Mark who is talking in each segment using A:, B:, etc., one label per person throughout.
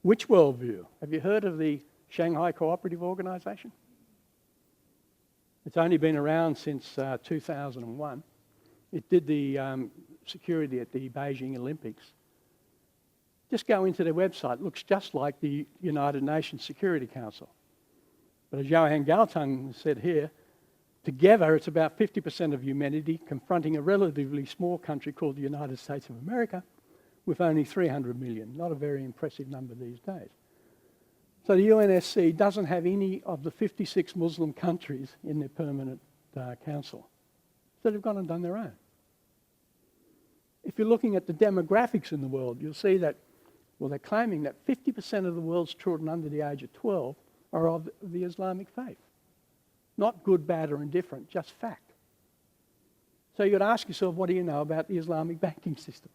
A: Which worldview? Have you heard of the Shanghai Cooperative Organization? It's only been around since 2001. It did the security at the Beijing Olympics. Just go into their website. It looks just like the United Nations Security Council. But as Johan Galtung said here, together it's about 50% of humanity confronting a relatively small country called the United States of America with only 300 million. Not a very impressive number these days. So the UNSC doesn't have any of the 56 Muslim countries in their permanent council. So they've gone and done their own. If you're looking at the demographics in the world, you'll see that, well, they're claiming that 50% of the world's children under the age of 12 are of the Islamic faith. Not good, bad, or indifferent, just fact. So you've got to ask yourself, what do you know about the Islamic banking system?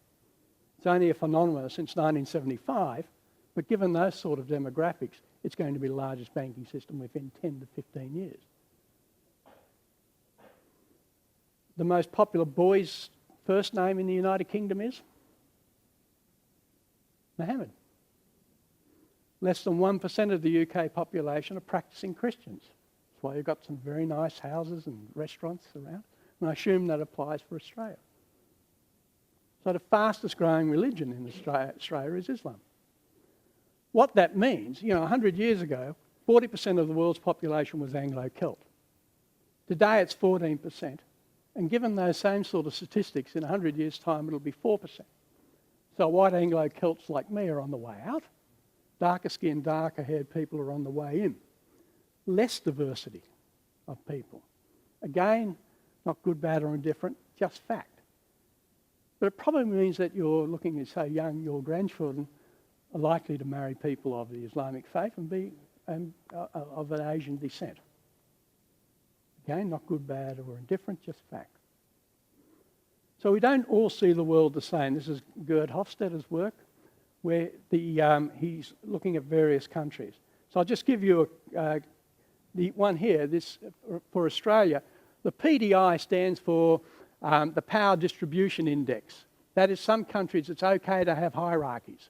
A: It's only a phenomenon since 1975, but given those sort of demographics, it's going to be the largest banking system within 10 to 15 years. The most popular boy's first name in the United Kingdom is Mohammed. Less than 1% of the UK population are practicing Christians. That's why you've got some very nice houses and restaurants around. And I assume that applies for Australia. So the fastest growing religion in Australia is Islam. What that means, 100 years ago, 40% of the world's population was Anglo-Celt. Today it's 14%. And given those same sort of statistics, in 100 years' time it'll be 4%. So white Anglo-Celts like me are on the way out. Darker skinned, darker haired people are on the way in. Less diversity of people. Again, not good, bad or indifferent, just fact. But it probably means that you're looking at, say, your grandchildren are likely to marry people of the Islamic faith and be of an Asian descent. Again, not good, bad or indifferent, just fact. So we don't all see the world the same. This is Gerd Hofstadter's work, where he's looking at various countries. So I'll just give you the one here. This for Australia, the PDI stands for the Power Distribution Index. That is, some countries it's okay to have hierarchies,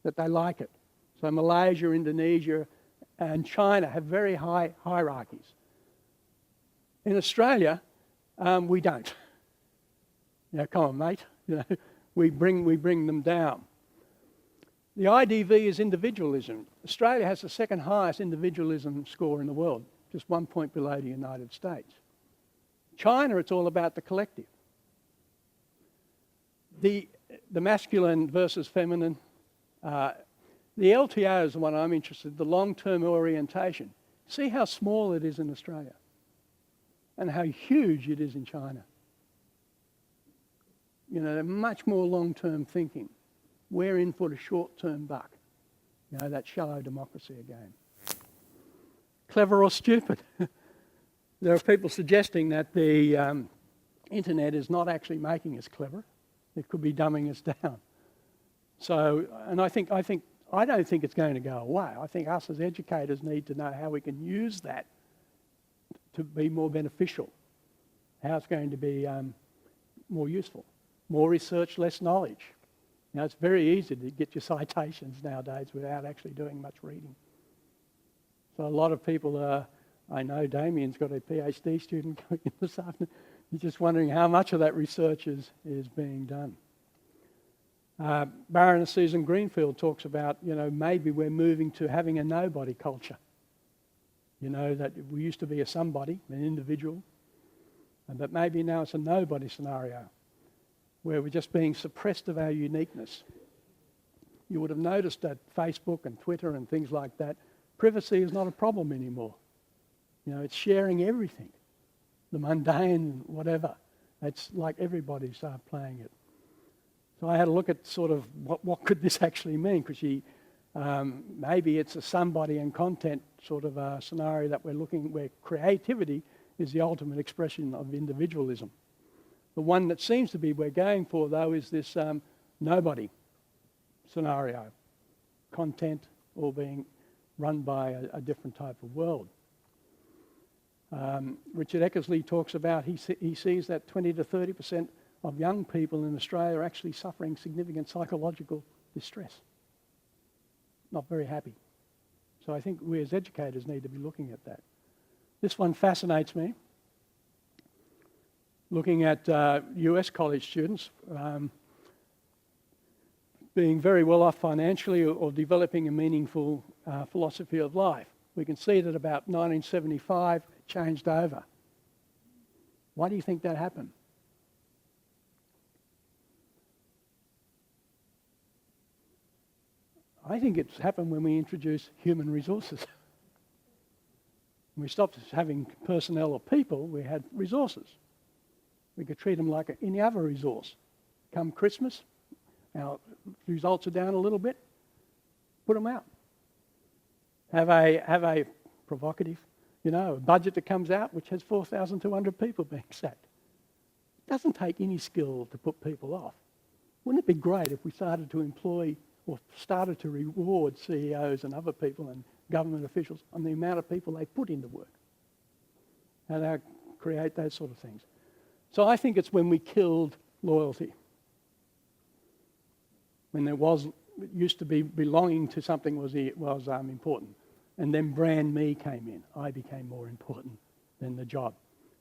A: that they like it. So Malaysia, Indonesia, and China have very high hierarchies. In Australia, we don't. Come on, mate. We bring them down. The IDV is individualism. Australia has the second highest individualism score in the world, just 1 point below the United States. China, it's all about the collective. The masculine versus feminine. The LTO is the one I'm interested in, the long-term orientation. See how small it is in Australia and how huge it is in China. They're much more long-term thinking. We're in for the short-term buck. That shallow democracy again. Clever or stupid? There are people suggesting that the internet is not actually making us clever. It could be dumbing us down. So, and I don't think it's going to go away. I think us as educators need to know how we can use that to be more beneficial. How it's going to be more useful. More research, less knowledge. It's very easy to get your citations nowadays without actually doing much reading. So a lot of people I know Damien's got a PhD student coming in this afternoon. He's just wondering how much of that research is being done. Baroness Susan Greenfield talks about, maybe we're moving to having a nobody culture. That we used to be a somebody, an individual, but maybe now it's a nobody scenario where we're just being suppressed of our uniqueness. You would have noticed that Facebook and Twitter and things like that, privacy is not a problem anymore. It's sharing everything, the mundane, whatever. It's like everybody's playing it. So I had a look at sort of what could this actually mean, because maybe it's a somebody and content sort of a scenario that we're looking where creativity is the ultimate expression of individualism. The one that seems to be we're going for, though, is this nobody scenario. Content all being run by a different type of world. Richard Eckersley talks about, he sees that 20 to 30% of young people in Australia are actually suffering significant psychological distress. not very happy. So I think we as educators need to be looking at that. This one fascinates me. Looking at US college students being very well off financially or developing a meaningful philosophy of life. We can see that about 1975 it changed over. Why do you think that happened? I think it's happened when we introduced human resources. When we stopped having personnel or people, we had resources. We could treat them like any other resource. Come Christmas, our results are down a little bit, put them out. Have a provocative, a budget that comes out which has 4,200 people being sacked. It doesn't take any skill to put people off. Wouldn't it be great if we started to employ or started to reward CEOs and other people and government officials on the amount of people they put into work? How they create those sort of things. So I think it's when we killed loyalty. When it used to be belonging to something was important. And then brand me came in. I became more important than the job.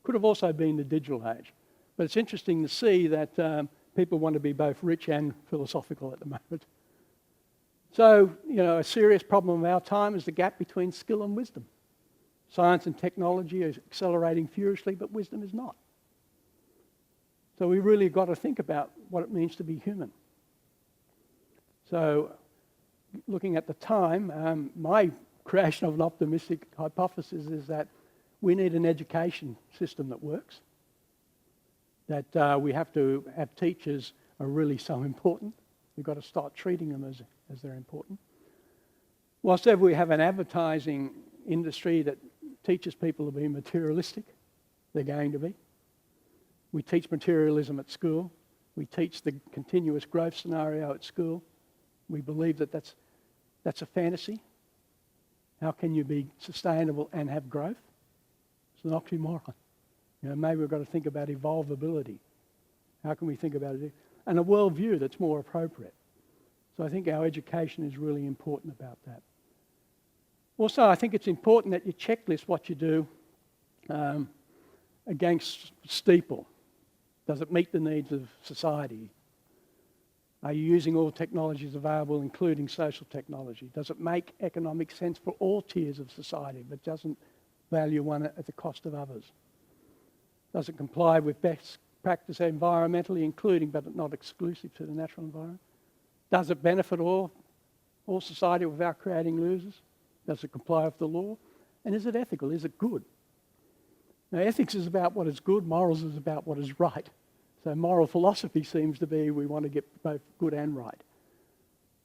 A: Could have also been the digital age. But it's interesting to see that people want to be both rich and philosophical at the moment. So, a serious problem of our time is the gap between skill and wisdom. Science and technology are accelerating furiously, but wisdom is not. So we really got to think about what it means to be human. So looking at the time, my creation of an optimistic hypothesis is that we need an education system that works, that we have to have teachers are really so important. We've got to start treating them as they're important. Whilst ever we have an advertising industry that teaches people to be materialistic, they're going to be. We teach materialism at school. We teach the continuous growth scenario at school. We believe that that's a fantasy. How can you be sustainable and have growth? It's an oxymoron. Maybe we've got to think about evolvability. How can we think about it? And a worldview that's more appropriate. So I think our education is really important about that. Also, I think it's important that you checklist what you do against steeple. Does it meet the needs of society? Are you using all technologies available, including social technology? Does it make economic sense for all tiers of society, but doesn't value one at the cost of others? Does it comply with best practice environmentally, including but not exclusive to the natural environment? Does it benefit all society without creating losers? Does it comply with the law? And is it ethical? Is it good? Now, ethics is about what is good, morals is about what is right. So moral philosophy seems to be we want to get both good and right.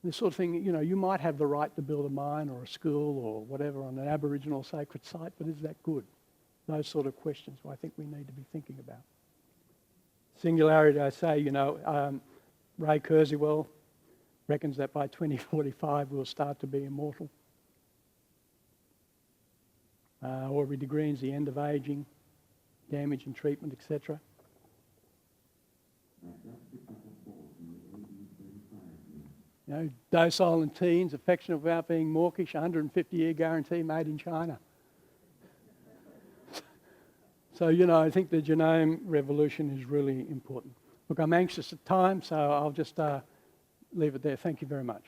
A: This sort of thing, you might have the right to build a mine or a school or whatever on an Aboriginal sacred site, but is that good? Those sort of questions I think we need to be thinking about. Singularity, I say, Ray Kurzweil reckons that by 2045 we'll start to be immortal. Aubrey de Green's The End of Aging, Damage and Treatment, etc. Docile in teens, affectionate without being mawkish, 150-year guarantee made in China. So, I think the genome revolution is really important. Look, I'm anxious at time, so I'll just leave it there. Thank you very much.